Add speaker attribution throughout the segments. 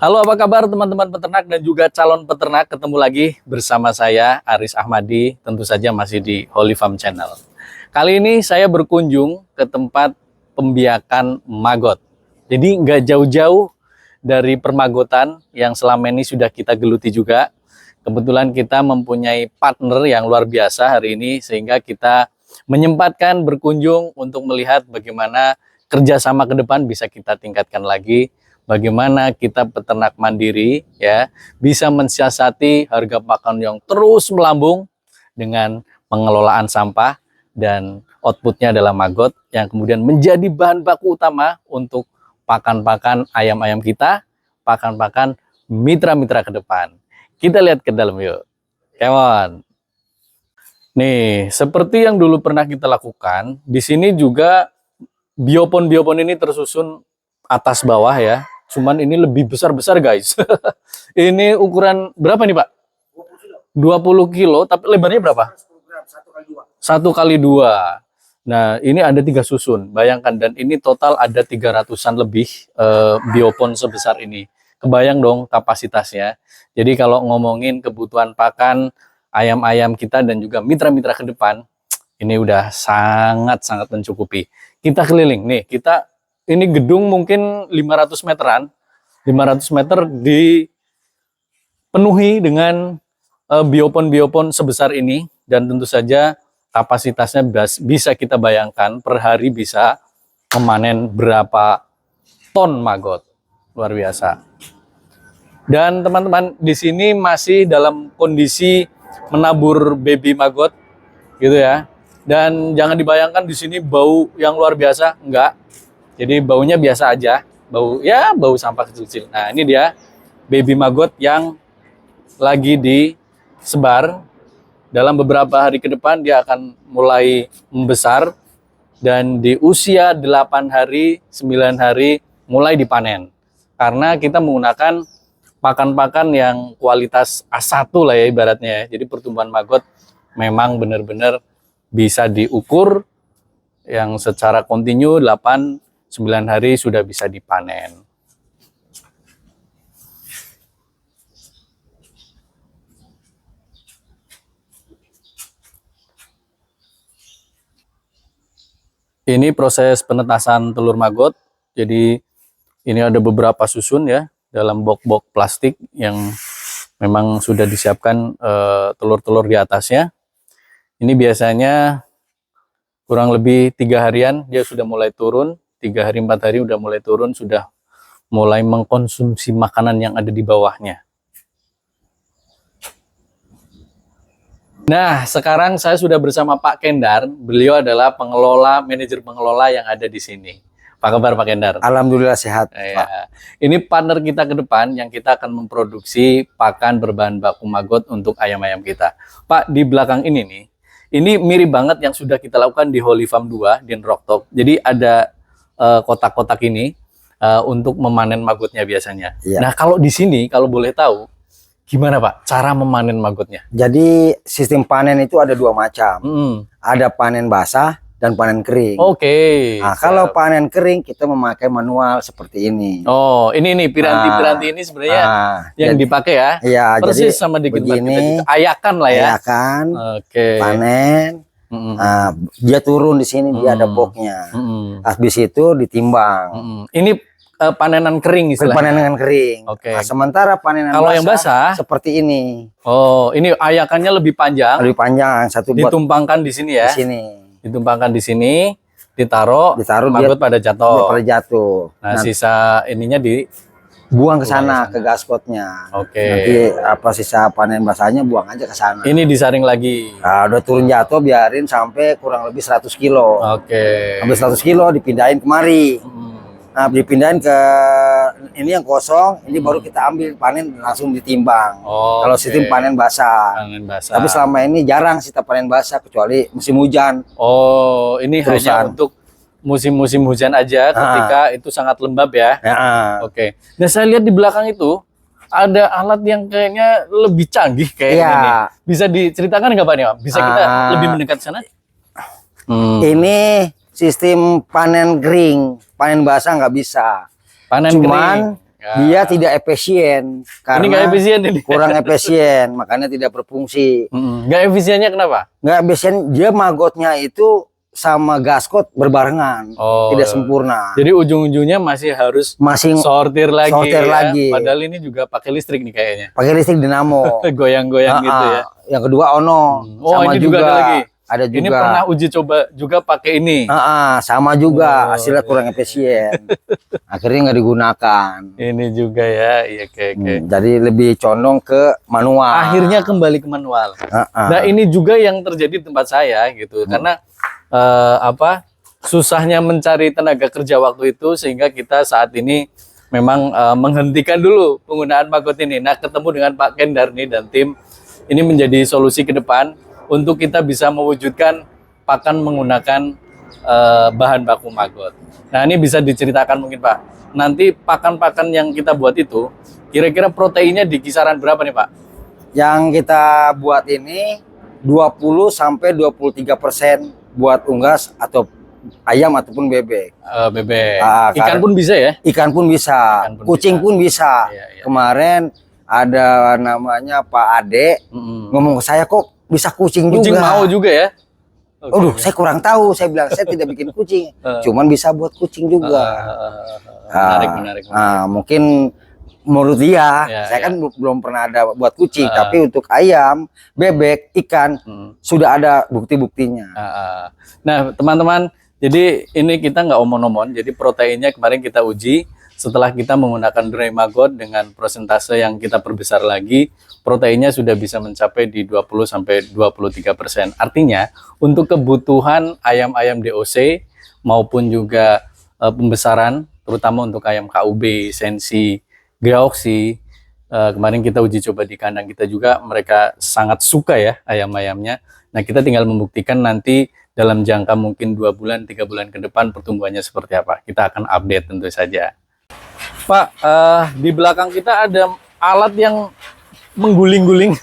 Speaker 1: Halo, apa kabar teman-teman peternak dan juga calon peternak? Ketemu lagi bersama saya, Aris Ahmadi, tentu saja masih di Holy Farm Channel. Kali ini saya berkunjung ke tempat pembiakan maggot. Jadi nggak jauh-jauh dari permagotan yang selama ini sudah kita geluti juga. Kebetulan kita mempunyai partner yang luar biasa hari ini, sehingga kita menyempatkan berkunjung untuk melihat bagaimana kerjasama ke depan bisa kita tingkatkan lagi. Bagaimana kita peternak mandiri ya bisa mensiasati harga pakan yang terus melambung dengan pengelolaan sampah dan outputnya adalah maggot yang kemudian menjadi bahan baku utama untuk pakan-pakan ayam-ayam kita, pakan-pakan mitra-mitra ke depan. Kita lihat ke dalam yuk. Come on. Nih, seperti yang dulu pernah kita lakukan, di sini juga biopon ini tersusun atas bawah ya. Cuman ini lebih besar-besar guys. Ini ukuran berapa nih Pak? 20 kilo, tapi lebarnya berapa? 1 kali 2. Nah, ini ada 3 susun. Bayangkan, dan ini total ada 300-an lebih biopon sebesar ini. Kebayang dong kapasitasnya. Jadi kalau ngomongin kebutuhan pakan ayam-ayam kita dan juga mitra-mitra ke depan, ini udah sangat-sangat mencukupi. Kita keliling nih, ini gedung mungkin 500 meteran, 500 meter dipenuhi dengan biopon-biopon sebesar ini, dan tentu saja kapasitasnya bisa kita bayangkan per hari bisa memanen berapa ton maggot, luar biasa. Dan teman-teman di sini masih dalam kondisi menabur baby maggot, gitu ya. Dan jangan dibayangkan di sini bau yang luar biasa, enggak. Jadi baunya biasa aja, bau sampah kecil-kecil. Nah, ini dia baby maggot yang lagi disebar. Dalam beberapa hari ke depan dia akan mulai membesar, dan di usia 8 hari, 9 hari mulai dipanen. Karena kita menggunakan pakan-pakan yang kualitas A1 lah ya ibaratnya. Jadi pertumbuhan maggot memang benar-benar bisa diukur yang secara kontinu 8-9 hari sudah bisa dipanen. Ini proses penetasan telur maggot. Jadi ini ada beberapa susun ya dalam box-box plastik yang memang sudah disiapkan telur-telur di atasnya. Ini biasanya kurang lebih 3 harian dia sudah mulai turun. 3 hari 4 hari udah mulai turun, sudah mulai mengkonsumsi makanan yang ada di bawahnya. Nah, sekarang saya sudah bersama Pak Kendar. Beliau adalah manajer pengelola yang ada di sini. Apa kabar Pak Kendar?
Speaker 2: Alhamdulillah sehat,
Speaker 1: ya.
Speaker 2: Pak.
Speaker 1: Ini partner kita ke depan yang kita akan memproduksi pakan berbahan baku maggot untuk ayam-ayam kita. Pak, di belakang ini nih, ini mirip banget yang sudah kita lakukan di Holy Farm 2 di Rocktok. Jadi ada kotak-kotak ini untuk memanen maggotnya biasanya. Iya. Nah, kalau di sini, kalau boleh tahu, gimana Pak cara memanen maggotnya?
Speaker 2: Jadi sistem panen itu ada 2 macam. Ada panen basah dan panen kering.
Speaker 1: Oke.
Speaker 2: Nah, kalau panen kering kita memakai manual seperti ini.
Speaker 1: Oh, ini piranti-piranti ini sebenarnya yang dipakai ya? Iya. Persis jadi sama di begini. Ayakan lah ya.
Speaker 2: Ayakan. Oke. Panen. Nah, dia turun di sini, dia ada boxnya. Habis itu ditimbang.
Speaker 1: Ini panenan kering istilahnya.
Speaker 2: Panenan kering.
Speaker 1: Oke.
Speaker 2: Nah, sementara panenan
Speaker 1: kalau yang basah
Speaker 2: seperti ini.
Speaker 1: Oh, ini ayakannya lebih panjang.
Speaker 2: Lebih panjang, satu buat
Speaker 1: ditumpangkan di sini ya.
Speaker 2: Di sini.
Speaker 1: Ditumpangkan di sini, ditaruh maggot pada jatuh.
Speaker 2: Pada jatuh.
Speaker 1: Nah, sisa ininya
Speaker 2: buang ke sana, ke gaspotnya.
Speaker 1: Oke.
Speaker 2: Nanti apa sisa panen basahnya buang aja ke sana.
Speaker 1: Ini disaring lagi.
Speaker 2: Nah, udah turun jatuh biarin sampai kurang lebih 100 kilo.
Speaker 1: Oke.
Speaker 2: Habis 100 kilo dipindahin kemari. Nah, dipindahin ke ini yang kosong, ini baru kita ambil panen langsung ditimbang. Kalau sistem panen basah. Tapi selama ini jarang kita panen basah kecuali musim hujan.
Speaker 1: Oh, ini hanya untuk musim-musim hujan aja ketika itu sangat lembab ya. Oke. Nah, saya lihat di belakang itu ada alat yang kayaknya lebih canggih kayak ini. Bisa diceritakan nggak Pak nih? Bisa kita lebih mendekat sana?
Speaker 2: Ini sistem panen kering, panen basah nggak bisa.
Speaker 1: Panen
Speaker 2: Cuman
Speaker 1: kering.
Speaker 2: Dia tidak efisien karena
Speaker 1: ini nggak efisien ini.
Speaker 2: Kurang efisien, makanya tidak berfungsi.
Speaker 1: Nggak efisiennya kenapa?
Speaker 2: Nggak efisien, dia magotnya itu sama gaskot berbarengan, tidak sempurna.
Speaker 1: Jadi ujung-ujungnya masih harus sortir lagi. Padahal ini juga pakai listrik nih kayaknya.
Speaker 2: Pakai listrik dinamo.
Speaker 1: Goyang-goyang gitu ya.
Speaker 2: Yang kedua ono. Sama
Speaker 1: ini juga ada lagi. Ada juga. Ini pernah uji coba juga pakai ini.
Speaker 2: Sama juga, hasilnya kurang efisien. Akhirnya nggak digunakan.
Speaker 1: Ini juga ya, iya oke.
Speaker 2: Jadi lebih condong ke manual.
Speaker 1: Akhirnya kembali ke manual. Nah ini juga yang terjadi di tempat saya gitu, karena susahnya mencari tenaga kerja waktu itu sehingga kita saat ini memang menghentikan dulu penggunaan maggot ini. Nah ketemu dengan Pak Kendar nih dan tim, ini menjadi solusi ke depan untuk kita bisa mewujudkan pakan menggunakan bahan baku maggot. Nah ini bisa diceritakan mungkin Pak, nanti pakan-pakan yang kita buat itu kira-kira proteinnya di kisaran berapa nih Pak?
Speaker 2: Yang kita buat ini 20-23% buat unggas atau ayam ataupun bebek.
Speaker 1: Bebek. Ikan pun bisa ya?
Speaker 2: Ikan pun bisa, kucing pun bisa. Iya. Kemarin ada namanya Pak Ade ngomong ke saya, kok bisa kucing juga.
Speaker 1: Kucing mau juga ya?
Speaker 2: Aduh, saya kurang tahu. Saya bilang saya tidak bikin kucing, cuman bisa buat kucing juga.
Speaker 1: Menarik.
Speaker 2: Mungkin menurut dia, saya kan belum pernah ada buat kucing, tapi untuk ayam, bebek, ikan sudah ada bukti-buktinya.
Speaker 1: Nah, teman-teman, jadi ini kita nggak omon-omon. Jadi proteinnya kemarin kita uji. Setelah kita menggunakan dry maggot dengan persentase yang kita perbesar lagi, proteinnya sudah bisa mencapai di 20-23%. Artinya, untuk kebutuhan ayam-ayam DOC maupun juga pembesaran, terutama untuk ayam KUB, sensi, Graoxi, kemarin kita uji coba di kandang kita juga, mereka sangat suka ya ayam-ayamnya. Nah, kita tinggal membuktikan nanti dalam jangka mungkin 2 bulan, 3 bulan ke depan pertumbuhannya seperti apa. Kita akan update tentu saja. Pak, di belakang kita ada alat yang mengguling-guling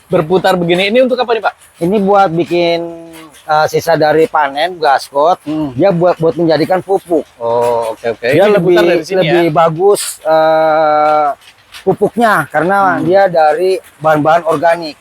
Speaker 1: berputar begini. Ini untuk apa nih Pak?
Speaker 2: Ini buat bikin sisa dari panen gaskot. Dia buat menjadikan pupuk.
Speaker 1: Oke.
Speaker 2: Dia lebih bagus pupuknya karena dia dari bahan-bahan organik.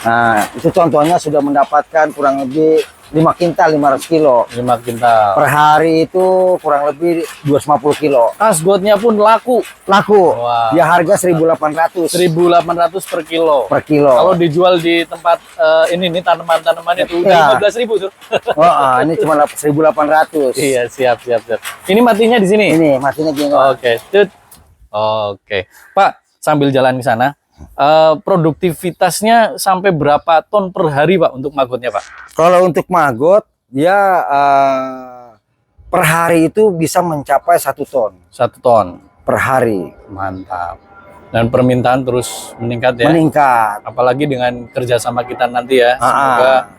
Speaker 2: Nah, itu contohnya sudah mendapatkan kurang lebih 5 kintal 500 kilo.
Speaker 1: 5 kintal.
Speaker 2: Per hari itu kurang lebih 250 kilo.
Speaker 1: Gasgotnya pun laku.
Speaker 2: Wow. Dia harga 1.800.
Speaker 1: 1.800 per kilo. Kalau dijual di tempat ini nih tanaman-tanaman itu udah 15.000 tuh.
Speaker 2: Ini cuma 1.800.
Speaker 1: Iya, siap. Ini matinya di sini.
Speaker 2: Ini matinya gini.
Speaker 1: Oke. Pak, sambil jalan ke sana, produktivitasnya sampai berapa ton per hari Pak untuk maggotnya Pak?
Speaker 2: Kalau untuk maggot dia per hari itu bisa mencapai 1 ton.
Speaker 1: 1 ton
Speaker 2: per hari.
Speaker 1: Mantap. Dan permintaan terus meningkat ya?
Speaker 2: Meningkat.
Speaker 1: Apalagi dengan kerjasama kita nanti ya. Semoga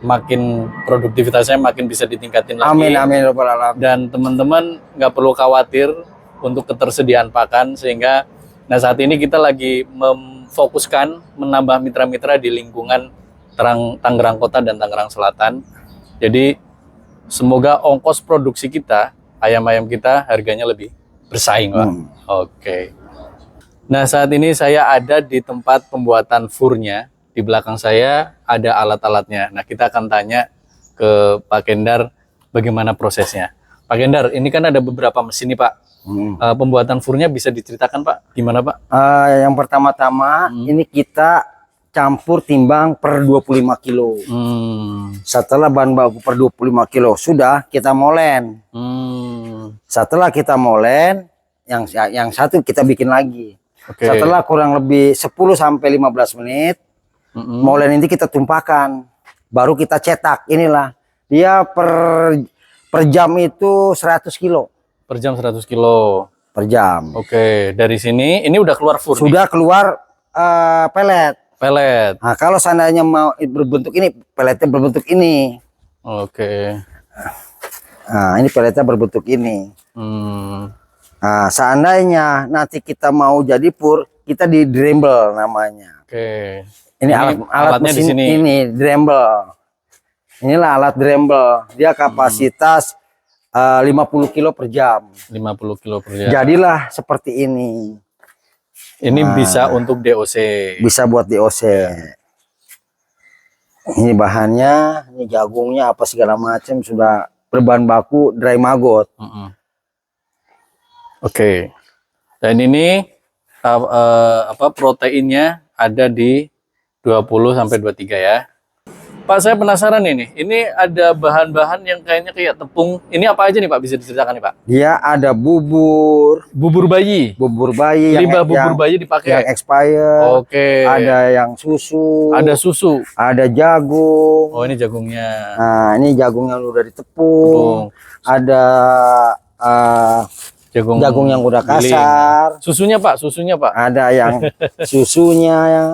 Speaker 1: makin produktivitasnya makin bisa ditingkatin lagi.
Speaker 2: Amin.
Speaker 1: Dan teman-teman nggak perlu khawatir untuk ketersediaan pakan, sehingga saat ini kita lagi memfokuskan menambah mitra-mitra di lingkungan Tangerang Kota dan Tangerang Selatan. Jadi semoga ongkos produksi kita, ayam-ayam kita harganya lebih bersaing Pak. Oke. Nah saat ini saya ada di tempat pembuatan furnya. Di belakang saya ada alat-alatnya. Nah kita akan tanya ke Pak Kendar bagaimana prosesnya. Pak Kendar, ini kan ada beberapa mesin nih Pak. Pembuatan furnya bisa diceritakan Pak, gimana Pak?
Speaker 2: Yang pertama-tama ini kita campur timbang per 25 kilo. Setelah bahan baku per 25 kilo sudah kita molen. Setelah kita molen, yang satu kita bikin lagi. Setelah kurang lebih 10-15 menit, molen ini kita tumpahkan, baru kita cetak. Inilah dia per jam itu 100 kilo.
Speaker 1: Per jam 100 kilo.
Speaker 2: Per jam.
Speaker 1: Oke, dari sini ini udah keluar fur.
Speaker 2: Sudah keluar pelet. Nah, kalau seandainya mau berbentuk ini, peletnya berbentuk ini.
Speaker 1: Oke.
Speaker 2: Nah, ini peletnya berbentuk ini. Nah, seandainya nanti kita mau jadi pur, kita di dremble namanya.
Speaker 1: Oke.
Speaker 2: Ini alat mesin di sini. Ini dremble. Inilah alat dremble. Dia kapasitas 50 kilo per jam.
Speaker 1: 50 kilo per jam.
Speaker 2: Jadilah seperti ini.
Speaker 1: Ini bisa untuk DOC.
Speaker 2: Bisa buat DOC. Ini bahannya, ini jagungnya apa segala macam sudah berbahan baku dry maggot.
Speaker 1: Oke. Dan ini proteinnya ada di 20 sampai 23 ya. Pak, saya penasaran ini ada bahan-bahan yang kayaknya kayak tepung. Ini apa aja nih Pak, bisa diceritakan nih Pak?
Speaker 2: Dia ada bubur
Speaker 1: bayi.
Speaker 2: Bubur bayi
Speaker 1: Limbah bubur bayi dipakai.
Speaker 2: Yang expired.
Speaker 1: Oke.
Speaker 2: Ada yang susu.
Speaker 1: Ada susu.
Speaker 2: Ada jagung.
Speaker 1: Oh, ini jagungnya.
Speaker 2: Nah, ini jagungnya udah ditepung. Ada jagung yang udah kasar.
Speaker 1: Susunya Pak,
Speaker 2: Ada yang susunya ya.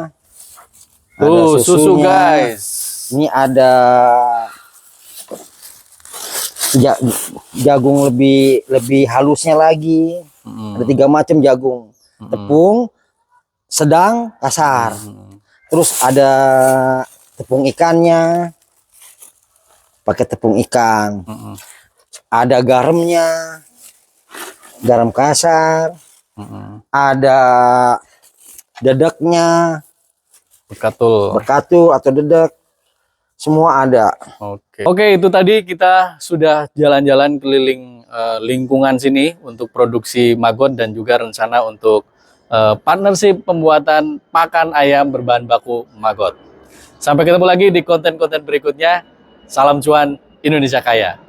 Speaker 1: Tuh, susu guys.
Speaker 2: Ini ada jagung lebih halusnya lagi. Ada 3 macam jagung. Tepung, sedang, kasar. Terus ada tepung ikannya. Pakai tepung ikan. Ada garamnya. Garam kasar. Ada dedeknya.
Speaker 1: Berkatul
Speaker 2: atau dedek. Semua ada.
Speaker 1: Oke, itu tadi kita sudah jalan-jalan keliling lingkungan sini untuk produksi maggot dan juga rencana untuk partnership pembuatan pakan ayam berbahan baku maggot. Sampai ketemu lagi di konten-konten berikutnya. Salam cuan, Indonesia Kaya.